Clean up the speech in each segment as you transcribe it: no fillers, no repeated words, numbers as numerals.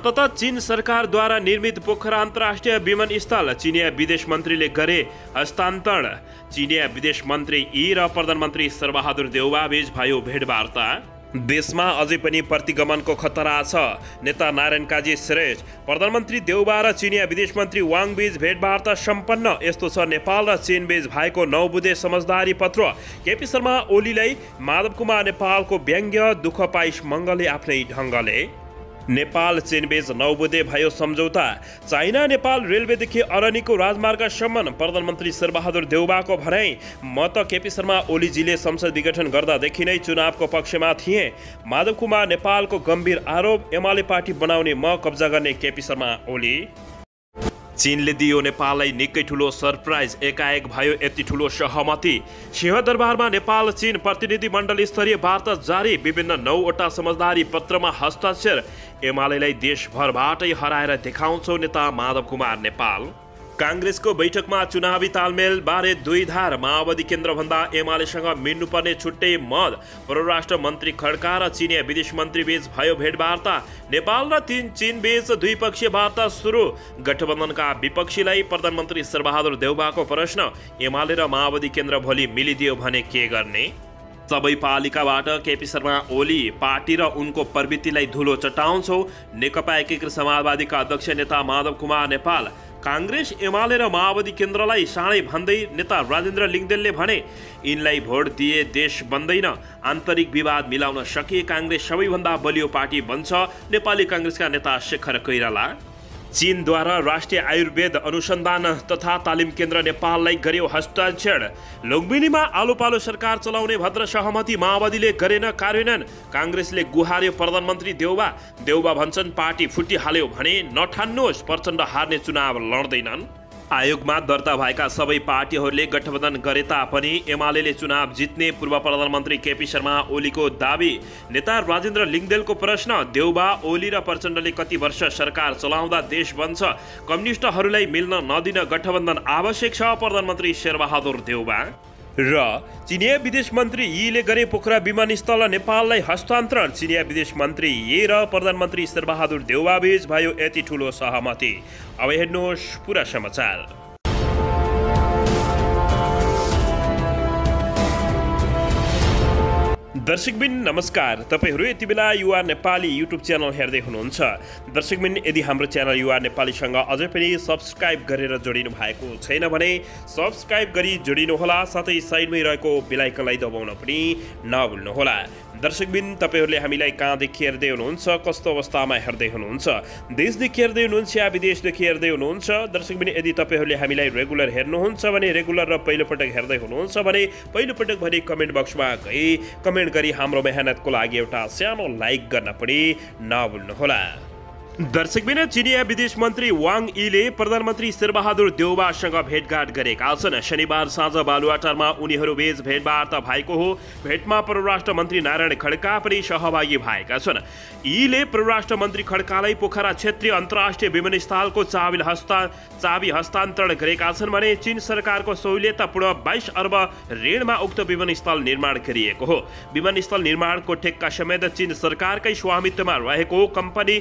अन्ततः चीन सरकारद्वारा निर्मित पोखरा अन्तर्राष्ट्रिय विमानस्थल चिनिया विदेश मन्त्रीले गरे हस्तान्तरण। चिनिया विदेश मन्त्री यी र प्रधानमन्त्री शेरबहादुर देउबा बीच भयो भेटवार्ता। देशमा अझै पनि प्रतिगमनको खतरा छ। नेता नारायण काजी श्रेष्ठ, प्रधानमन्त्री देउबा र चिनिया विदेश मन्त्री वाङ बीच भेटवार्ता सम्पन्न। यस्तो छ नेपाल र चीन बीच भएको 9 बुँदे समझदारी पत्र। केपी शर्मा ओलीलाई माधव कुमार नेपालको व्यङ्ग्य, दुःख पाइस मङ्गलले आफ्नै ढङ्गले। नेपाल चीन बीच 9 बुँदे भयो सम्झौता। चाइना नेपाल रेलवेदेखि अरनीको राजमार्गसम्म प्रधानमन्त्री शेरबहादुर देउबाको भनाई। म त केपी शर्मा ओलीजीले संसद विघटन गर्दादेखि नै चुनावको पक्षमा थिए। माधव कुमार नेपालको गम्भीर आरोप। एमाले पार्टी बनाउने म, कब्जा गर्ने केपी शर्मा ओली। चीनले दियो नेपाललाई निकै ठुलो सरप्राइज। एकाएक भयो यति ठुलो सहमति। सिंहदरबारमा नेपाल चीन प्रतिनिधि मण्डल स्तरीय वार्ता जारी। विभिन्न 9वटा समझदारी पत्रमा हस्ताक्षर। एमालेलाई देशभरबाटै हराएर देखाउँछौ, नेता माधव कुमार नेपाल। काङ्ग्रेसको बैठकमा चुनावी तालमेल बारे दुईधार। माओवादी केन्द्रभन्दा एमालेसँग मिल्नुपर्ने छुट्टै मत। परराष्ट्र मन्त्री खड्का र चिनिया विदेश मन्त्री बीच भयो भेटवार्ता। नेपाल र चीन बीच द्विपक्षीय वार्ता सुरु। गठबन्धनका विपक्षीलाई प्रधानमन्त्री शेरबहादुर देउबाको प्रश्न। एमाले र माओवादी केन्द्र भोलि मिलिदियो भने के गर्ने? सबै पालिकाबाट केपी शर्मा ओली, पार्टी र उनको प्रवृत्तिलाई धुलो चटाउँछौ, नेकपा एकीकृत समाजवादीका अध्यक्ष नेता माधव कुमार नेपाल। काङ्ग्रेस, एमाले र माओवादी केन्द्रलाई साँडै भन्दै नेता राजेन्द्र लिङदेनले भने, यिनलाई भोट दिए देश बन्दैन। आन्तरिक विवाद मिलाउन सके काङ्ग्रेस सबैभन्दा बलियो पार्टी बन्छ। नेपाली काङ्ग्रेसका नेता शेखर कोइराला। चीनद्वारा राष्ट्रिय आयुर्वेद अनुसन्धान तथा तालिम केन्द्र नेपाललाई गर्यो हस्ताक्षर। लुम्बिनीमा आलोपालो सरकार चलाउने भद्र सहमति माओवादीले गरेन कार्यान्वयन। काङ्ग्रेसले गुहार्यो प्रधानमन्त्री देउबा। देउबा भन्छन् पार्टी फुटिहाल्यो भने नठान्नुहोस्, प्रचण्ड हार्ने चुनाव लड्दैनन्। आयोगमा दर्ता भएका सबै पार्टीहरूले गठबन्धन गरे तापनि एमालेले चुनाव जित्ने पूर्व प्रधानमन्त्री केपी शर्मा ओलीको दाबी। नेता राजेन्द्र लिङदेलको प्रश्न। देउबा, ओली र प्रचण्डले कति वर्ष सरकार चलाउँदा देश बन्छ? कम्युनिस्टहरूलाई मिल्न नदिन गठबन्धन आवश्यक छ, प्रधानमन्त्री शेरबहादुर देउबा। र चिनिया विदेश मन्त्री यीले गरे पोखरा विमानस्थल नेपाललाई हस्तान्तरण। चिनिया विदेश मन्त्री यी र प्रधानमन्त्री शेरबहादुर देउबा बीच भयो यति ठुलो सहमति। अब हेर्नुहोस् पुरा समाचार। दर्शकबिन नमस्कार, तपाईहरू यति बेला युवा नेपाली युट्युब च्यानल हेर्दै हुनुहुन्छ। दर्शकबिन, यदि हाम्रो च्यानल युवा नेपालीसँग अझै पनि सब्सक्राइब गरेर जोडिनु भएको छैन भने सब्सक्राइब गरी जोडिनुहोला, साथै साइडमै रहेको बेल आइकनलाई दबाउन पनि नभुल्नुहोला। दर्शकबिन, तपाईहरूले हामीलाई कहाँदेखि हेर्दै हुनुहुन्छ, कस्तो अवस्थामा हेर्दै हुनुहुन्छ, देशदेखि हेर्दै हुनुहुन्छ या विदेशदेखि हेर्दै हुनुहुन्छ? दर्शकबिन, यदि तपाईहरूले हामीलाई रेगुलर हेर्नुहुन्छ भने रेगुलर र पहिलोपटक हेर्दै हुनुहुन्छ भने पहिलोपटक भने कमेन्ट बक्समा गई कमेन्ट गरी हाम्रो मेहनतको लागि एउटा सानो लाइक गर्न पनि नभुल्नुहोला। दर्शकबिन, चिनिया विदेश मन्त्री वाङ यीले प्रधानमन्त्री शेरबहादुर देउबासँग भेटघाट गरेका छन्। शनिबार साँझ बालुवाटारमा उनीहरू बीच भेटवार्ता भएको हो। भेटमा परराष्ट्र मन्त्री नारायण खड्का पनि सहभागी भएका छन्। यीले परराष्ट्र मन्त्री खड्कालाई पोखरा क्षेत्रीय अन्तर्राष्ट्रिय विमानस्थलको चाबी हस्तान्तरण गरेका छन् भने चीन सरकारको सहुलियतपूर्ण 22 अर्ब ऋणमा उक्त विमानस्थल निर्माण गरिएको हो। विमानस्थल निर्माणको ठेक्का समेत चीन सरकारकै स्वामित्वमा रहेको कम्पनी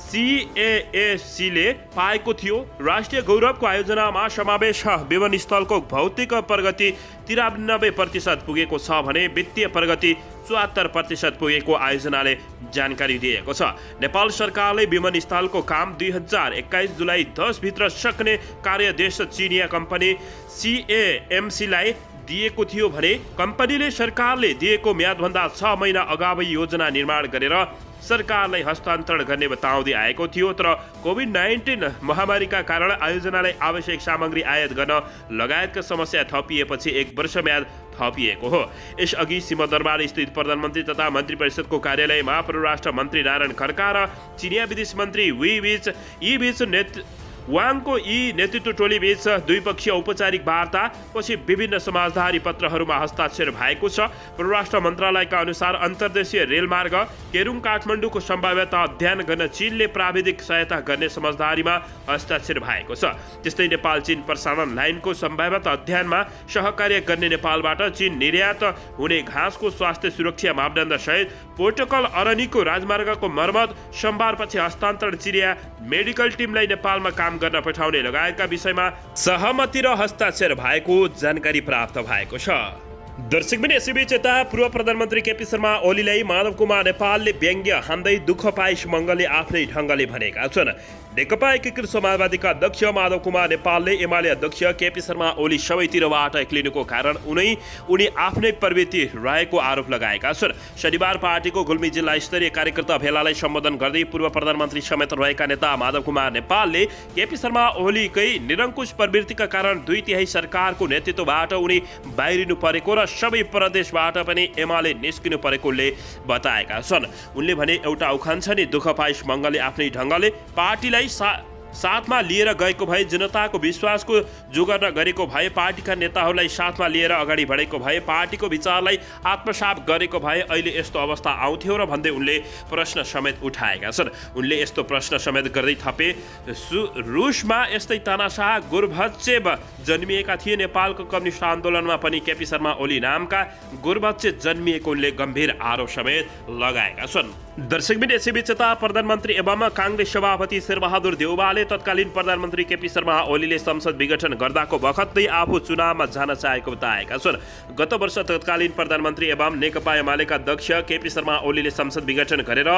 CAAC-ले पाएको थियो। राष्ट्रिय गौरवको आयोजनामा समावेश विमानस्थलको भौतिक प्रगति 93% पुगेको छ भने वित्तीय प्रगति 74% पुगेको आयोजनाले जानकारी दिएको छ। नेपाल सरकारले विमानस्थलको काम 2021 जुलाई 10 भित्र सक्ने कार्यदेश चिनिया कम्पनी CAMC-लाई दिएको थियो भने कम्पनीले सरकारले दिएको म्यादभन्दा 6 महिना अगावै योजना निर्माण गरेर सरकारलाई हस्तान्तरण गर्ने बताउँदै आएको थियो। तर कोभिड-19 महामारीका कारण आयोजनालाई आवश्यक सामग्री आयात गर्न लगायतका समस्या थपिएपछि 1 वर्ष म्याद थपिएको हो। यसअघि सिंहदरबार स्थित प्रधानमन्त्री तथा मन्त्री परिषदको कार्यालयमा परराष्ट्र मन्त्री नारायण खड्का र चिनिया विदेश मन्त्री यी बीच वाङको यी नेतृत्व टोलीबीच द्विपक्षीय औपचारिक वार्ता पछि विभिन्न समझदारी पत्रहरूमा हस्ताक्षर भएको छ। परराष्ट्र मन्त्रालयका अनुसार अन्तर्देशीय रेलमार्ग केरुङ काठमाडौँको सम्भाव्यता अध्ययन गर्न चीनले प्राविधिक सहायता गर्ने समझदारीमा हस्ताक्षर भएको छ। त्यस्तै नेपाल चीन प्रसारण लाइनको सम्भाव्यता अध्ययनमा सहकार्य गर्ने नेपालबाट चीन निर्यात हुने घाँसको स्वास्थ्य सुरक्षा मापदण्ड सहित पोर्टुगल अरनिको राजमार्गको मर्मत सोमबारपछि हस्तान्तरण चिनिया मेडिकल टिमलाई नेपालमा काम गर्न पठाउने लगायतका विषयमा सहमति र हस्ताक्षर भएको जानकारी प्राप्त भएको छ। दर्शकबिन यसैबीच यता पूर्व प्रधानमन्त्री केपी शर्मा ओलीलाई माधव कुमार नेपालले व्यङ्ग्य हान्दै दुःख पाइस मङ्गलले आफ्नै ढङ्गले भनेका छन्। नेकपा एकीकृत समाजवादीका अध्यक्ष माधव कुमार नेपालले एमाले अध्यक्ष केपी शर्मा ओली सबैतिरबाट एक्लिनुको कारण उनी आफ्नै प्रवृत्ति रहेको आरोप लगाएका छन्। शनिबार पार्टीको गुल्मी जिल्ला स्तरीय कार्यकर्ता भेलालाई सम्बोधन गर्दै पूर्व प्रधानमन्त्री समेत रहेका नेता माधव कुमार नेपालले केपी शर्मा ओलीकै निरङ्कुश प्रवृत्तिका कारण 2/3 सरकारको नेतृत्वबाट उनी बाहिरिनु परेको र सबै प्रदेशबाट पनि एमाले निस्किनु परेकोले बताएका छन्। उनले भने एउटा उखान छ नि, दुःख पाइस मङ्गलले आफ्नै ढङ्गले पार्टीलाई साथमा लिएर गएको भए, जनताको विश्वासको जोगार्न गरेको भए, पार्टीका नेताहरूलाई साथमा लिएर अगाडि बढेको भए, पार्टीको विचारलाई आत्मसात गरेको भए अहिले यस्तो अवस्था आउँथ्यो र भन्दै उनले प्रश्न समेत उठाएका छन्। उनले यस्तो प्रश्न समेत गर्दै थपे, रुसमा यस्तै तानाशाह गोर्बचेभ जन्मिएका थिए। नेपालको कम्युनिस्ट आन्दोलनमा पनि केपी शर्मा ओली नामका गोर्बचेभ जन्मिएको उनले गम्भीर आरोप समेत लगाएका छन्। दर्शकबिन यसैबीच यता प्रधानमन्त्री एवं काङ्ग्रेस सभापति शेरबहादुर देउवाले तत्कालीन प्रधानमन्त्री केपी शर्मा ओलीले संसद विघटन गर्दाको बखतै आफू चुनावमा जान चाहेको बताएका छन्। गत वर्ष तत्कालीन प्रधानमन्त्री एवं नेकपा एमालेका अध्यक्ष केपी शर्मा ओलीले संसद विघटन गरेर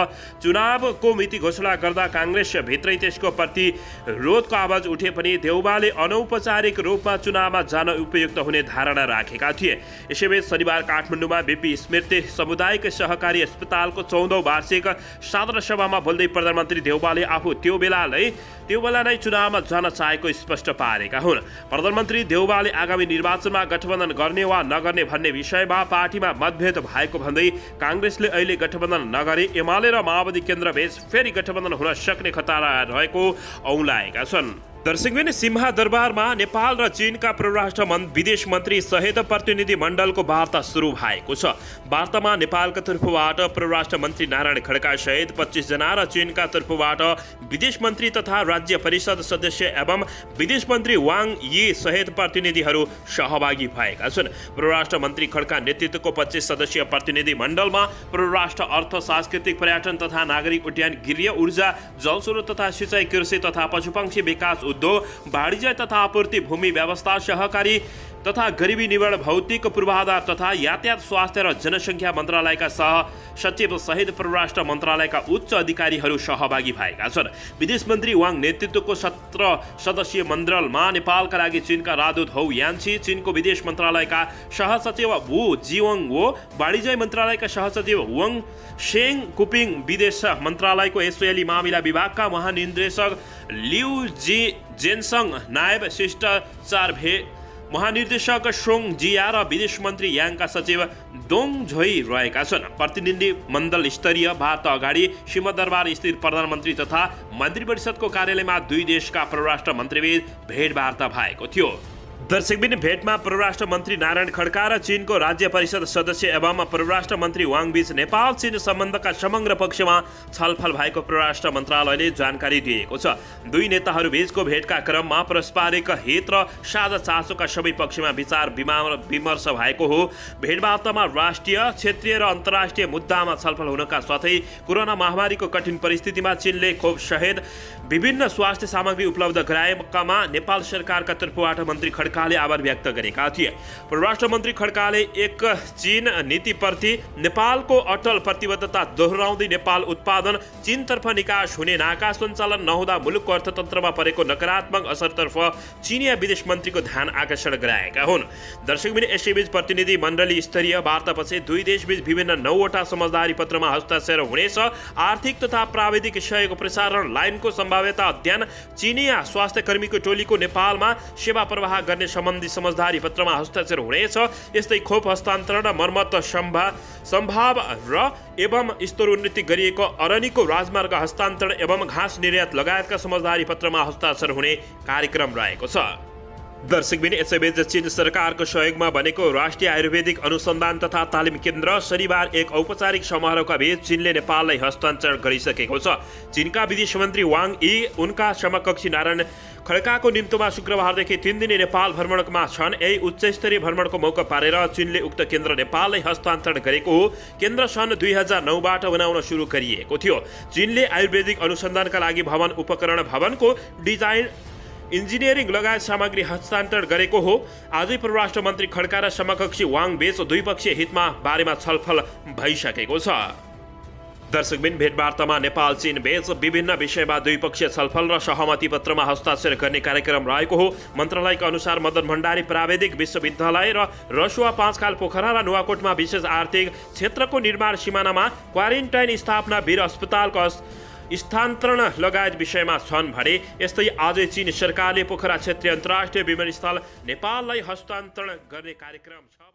चुनावको मिति घोषणा गर्दा काङ्ग्रेस भित्रै त्यसको प्रतिरोधको आवाज उठे पनि देउवाले अनौपचारिक रूपमा चुनावमा जान उपयुक्त हुने धारणा राखेका थिए। यसैबीच शनिबार काठमाडौँमा बीपी स्मृति सामुदायिक सहकारी अस्पतालको 14औं वार्षिक साधारण सभामा बोल्दै प्रधानमन्त्री देउवाले आफू त्यो बेला नै चुनावमा जान चाहेको स्पष्ट पारेका हुन्। प्रधानमन्त्री देउवाले आगामी निर्वाचनमा गठबन्धन गर्ने वा नगर्ने भन्ने विषयमा पार्टीमा मतभेद भएको भन्दै काङ्ग्रेसले अहिले गठबन्धन नगरे एमाले र माओवादी केन्द्रबीच फेरि गठबन्धन हुन सक्ने खतरा रहेको औँलाएका छन्। दर्शकबिन सिंहदरबारमा नेपाल र चीनका परराष्ट्र विदेश मन्त्री सहित प्रतिनिधि मण्डलको वार्ता सुरु भएको छ। वार्तामा नेपालका तर्फबाट परराष्ट्र मन्त्री नारायण खड्का सहित 25 जना र चीनका तर्फबाट विदेश मन्त्री तथा राज्य परिषद सदस्य एवं विदेश मन्त्री वाङ यी सहित प्रतिनिधिहरू सहभागी भएका छन्। परराष्ट्र मन्त्री खड्का नेतृत्वको 25 सदस्यीय प्रतिनिधि मण्डलमा परराष्ट्र अर्थ, सांस्कृतिक, पर्यटन तथा नागरिक उड्डयन, गृह, ऊर्जा, जलस्रोत तथा सिँचाइ, कृषि तथा पशुपक्षी विकास, उद्योग, वाणिज्य तथा आपूर्ति, भूमि व्यवस्था, सहकारी तथा गरिबी निवारण, भौतिक पूर्वाधार तथा यातायात, स्वास्थ्य र जनसङ्ख्या मन्त्रालयका सचिव सहित परराष्ट्र मन्त्रालयका उच्च अधिकारीहरू सहभागी भएका छन्। विदेश मन्त्री वाङ नेतृत्वको 17 सदस्यीय मण्डलमा नेपालका लागि चीनका राजदूत हौ यान्छी, चीनको विदेश मन्त्रालयका सहसचिव वु जिवाङ वो, वाणिज्य मन्त्रालयका सहसचिव वङ शेङ कुपिङ, विदेश मन्त्रालयको एसियाली मामिला विभागका महानिर्देशक लिउ जेनसङ, नायब शिष्टाचार महानिर्देशक सोङ जिया र विदेश मन्त्री याङका सचिव दोङ झोइ रहेका छन्। प्रतिनिधि मण्डल स्तरीय वार्ता अगाडि सिंहदरबार स्थित प्रधानमन्त्री तथा मन्त्री परिषदको कार्यालयमा दुई देशका परराष्ट्र मन्त्रीबीच भेटवार्ता भएको थियो। दर्शकबिन भेटमा परराष्ट्र मन्त्री नारायण खड्का र चीनको राज्य परिषद सदस्य एवं परराष्ट्र मन्त्री वाङ बीच नेपाल चीन सम्बन्धका समग्र पक्षमा छलफल भएको परराष्ट्र मन्त्रालयले जानकारी दिएको छ। दुई नेताहरू बीचको भेटका क्रममा पारस्परिक हित र साझा चासोका सबै पक्षमा विचार विमर्श भएको हो। भेटवार्तामा राष्ट्रिय, क्षेत्रीय र अन्तर्राष्ट्रिय मुद्दामा छलफल हुनका साथै कोरोना महामारीको कठिन परिस्थितिमा चीनले खोप सहित विभिन्न स्वास्थ्य सामग्री उपलब्ध गराएकामा नेपाल सरकारका तर्फबाट मन्त्री खड्काले आभार व्यक्त गरेका थिए। परराष्ट्र मन्त्री खड्काले एक चीन नीतिप्रति नेपालको अटल प्रतिबद्धता दोहोऱ्याउँदै नेपाल उत्पादन चीनतर्फ निकास हुने नाका सञ्चालन नहुँदा मुलुकको अर्थतन्त्रमा परेको नकारात्मक असरतर्फ चीनिया विदेश मन्त्रीको ध्यान आकर्षण गराएका हुन्। दर्शकबिन यसैबीच प्रतिनिधि मण्डली स्तरीय वार्तापछि दुई देशबीच विभिन्न 9वटा समझदारी पत्रमा हस्ताक्षर हुनेछ। आर्थिक तथा प्राविधिक सहयोग, प्रसारण लाइनको सम्भाव्यता अध्ययन, चीनिया स्वास्थ्य कर्मीको टोलीको नेपालमा सेवा प्रवाह गर्ने सम्बन्धी समझदारी पत्रमा हस्ताक्षर हुनेछ। यस्तै खोप हस्तान्तरण र मर्मत सम्भाव र एवं स्तरोन्नति गरिएको अरनिको राजमार्ग हस्तान्तरण एवं घाँस निर्यात लगायतका समझदारी पत्रमा हस्ताक्षर हुने कार्यक्रम रहेको छ। दर्शकबिन यसैबीच चीन सरकारको सहयोगमा बनेको राष्ट्रिय आयुर्वेदिक अनुसन्धान तथा तालिम केन्द्र शनिबार एक औपचारिक समारोहका बीच चीनले नेपाललाई हस्तान्तरण गरिसकेको छ। चीनका विदेश मन्त्री वाङ यी उनका समकक्षी नारायण खड्काको निम्तोमा शुक्रबारदेखि 3 दिने नेपाल भ्रमणमा छन्। यही उच्चस्तरीय भ्रमणको मौका पारेर चीनले उक्त केन्द्र नेपाललाई हस्तान्तरण गरेको हो। केन्द्र सन् 2009बाट बनाउन सुरु गरिएको थियो। चीनले आयुर्वेदिक अनुसन्धानका लागि भवन उपकरण भवनको डिजाइन इन्जिनियरिङ लगायत सामग्री हस्तान्तरण गरेको हो। आजै परराष्ट्र मन्त्री खड्का र समकक्षी वाङ बीच द्विपक्षीय हितमा बारेमा छलफल भइसकेको छ। दर्शकबिन भेटवार्तामा नेपाल चीन बीच विभिन्न विषयमा द्विपक्षीय छलफल र सहमति पत्रमा हस्ताक्षर गर्ने कार्यक्रम रहेको हो। मन्त्रालयका अनुसार मदन भण्डारी प्राविधिक विश्वविद्यालय र रसुवा 5 खाल पोखरा र नुवाकोटमा विशेष आर्थिक क्षेत्रको निर्माण सिमानामा क्वारेन्टाइन स्थापना वीर अस्पतालको स्थानान्तरण लगायत विषयमा छन् भने यस्तै आजै चीन सरकारले पोखरा क्षेत्रीय अन्तर्राष्ट्रिय विमानस्थल नेपाललाई हस्तान्तरण गर्ने कार्यक्रम छ।